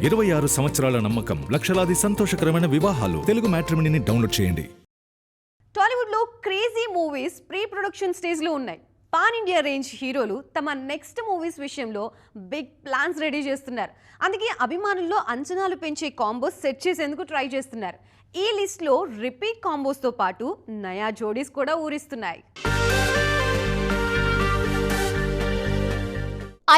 26 సంవత్సరాల నమ్మకం, లక్షలాది సంతోషకరమైన వివాహాలు. తెలుగు మ్యాట్రిమోనీని డౌన్లోడ్ చేయండి. టాలీవుడ్ లో crazy movies pre production stage లో ఉన్నాయి. పాన్ ఇండియా రేంజ్ హీరోలు తమ నెక్స్ట్ మూవీస్ విషయంలో బిగ్ ప్లాన్స్ రెడీ చేస్తున్నారు. అందుకే అభిమానుల్లో అంచనాలు పెంచే కాంబోస్ సెట్ చేసేందుకు ట్రై చేస్తున్నారు. ఈ లిస్ట్ లో రిపీట్ కాంబోస్ తో పాటు నయా జోడీస్ కూడా ఊరిస్తున్నాయి.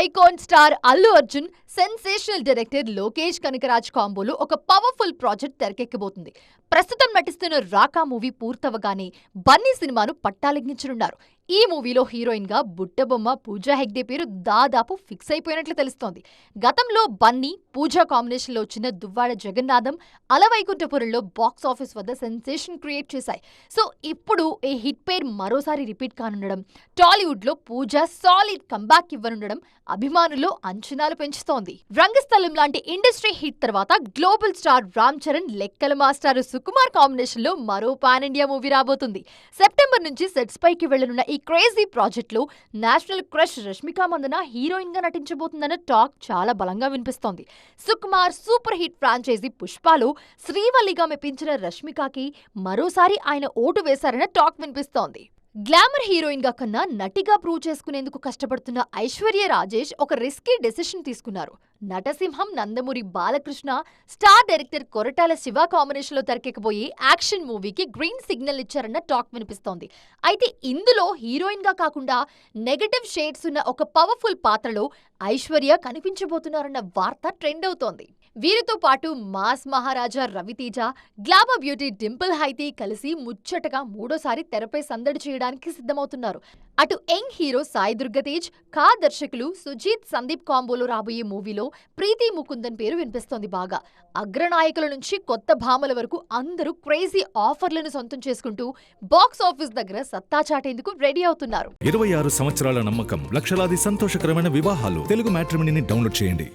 Icon star Allu Arjun, sensational director Lokesh Kanagaraj కాంబోలో ఒక పవర్ఫుల్ ప్రాజెక్ట్ తెరకెక్కబోతుంది. ప్రస్తుతం నటిస్తున్న రాకా మూవీ పూర్తవగానే బన్నీ సినిమాను పట్టాలెక్కించనున్నారు. ఈ మూవీలో హీరోయిన్ గా బుట్టబొమ్మ పూజా హెగ్డే పేరు దాదాపు ఫిక్స్ అయిపోయినట్లు తెలుస్తోంది. గతంలో బన్నీ, పూజా కాంబినేషన్ లో వచ్చిన దువ్వాడ జగన్నాథం, అలవైకుంఠపురంలో బాక్స్ ఆఫీస్ వద్ద సెన్సేషన్ క్రియేట్ చేశాయి. సో ఇప్పుడు ఈ హిట్ పేర్ మరోసారి రిపీట్ కానుండడం, టాలీవుడ్ లో పూజా సాలిడ్ కంబ్యాక్ ఇవ్వనుండడం అభిమానుల్లో అంచనాలు పెంచుతోంది. రంగస్థలం లాంటి ఇండస్ట్రీ హిట్ తర్వాత గ్లోబల్ స్టార్ రామ్ చరణ్, లెక్కల మాస్టర్ సుకుమార్ కాంబినేషన్ లో మరో పాన్ ఇండియా మూవీ రాబోతుంది. సెప్టెంబర్ నుంచి సెట్స్ పైకి వెళ్లనున్న ఈ క్రేజీ ప్రాజెక్ట్ లో national crush Rashmika Mandanna heroine గా నటించబోతుందన్న టాక్ చాలా బలంగా వినిపిస్తోంది. సుకుమార్ సూపర్ హిట్ ఫ్రాంచైజీ పుష్పాలో శ్రీవల్లిగా మెప్పించిన రష్మికకి మరోసారి ఆయన ఓటు వేశారన్న టాక్ వినిపిస్తోంది. గ్లామర్ హీరోయిన్ గా కన్నా నటిగా ప్రూవ్ చేసుకునేందుకు కష్టపడుతున్న ఐశ్వర్య రాజేష్ ఒక రిస్కీ డెసిషన్ తీసుకున్నారు. నటసింహం Nandamuri Balakrishna, star director Koratala Siva combination లో తెరకెక్కబోయే యాక్షన్ మూవీకి గ్రీన్ సిగ్నల్ ఇచ్చారన్న టాక్ వినిపిస్తోంది. అయితే ఇందులో హీరోయిన్ గా కాకుండా నెగటివ్ షేడ్స్ ఉన్న ఒక పవర్ఫుల్ పాత్రలో ఐశ్వర్య కనిపించబోతున్నారన్న వార్త ట్రెండ్ అవుతోంది. వీరితో పాటు మాస్ మహారాజా రవితేజ, గ్లామర్ బ్యూటీ డింపుల్ హైతి కలిసి ముచ్చటగా మూడోసారి తెరపై సందడి చేయడానికి సిద్ధమవుతున్నారు. అటు యంగ్ హీరో సాయి దుర్గతేజ్, కా దర్శకులు సుజీత్ సందీప్ కాంబోలో రాబోయే మూవీలో ప్రీతి ముకుందన్ పేరు వినిపిస్తోంది బాగా. అగ్రనాయకుల నుంచి కొత్త భామల వరకు అందరూ క్రేజీ ఆఫర్లను సొంతం చేసుకుంటూ బాక్స్ ఆఫీస్ దగ్గర సత్తా చాటేందుకు రెడీ అవుతున్నారు. 26 సంవత్సరాల నమ్మకం, లక్షలాది సంతోషకరమైన వివాహాలు. తెలుగు మ్యాట్రిమోనీని డౌన్లోడ్ చేయండి.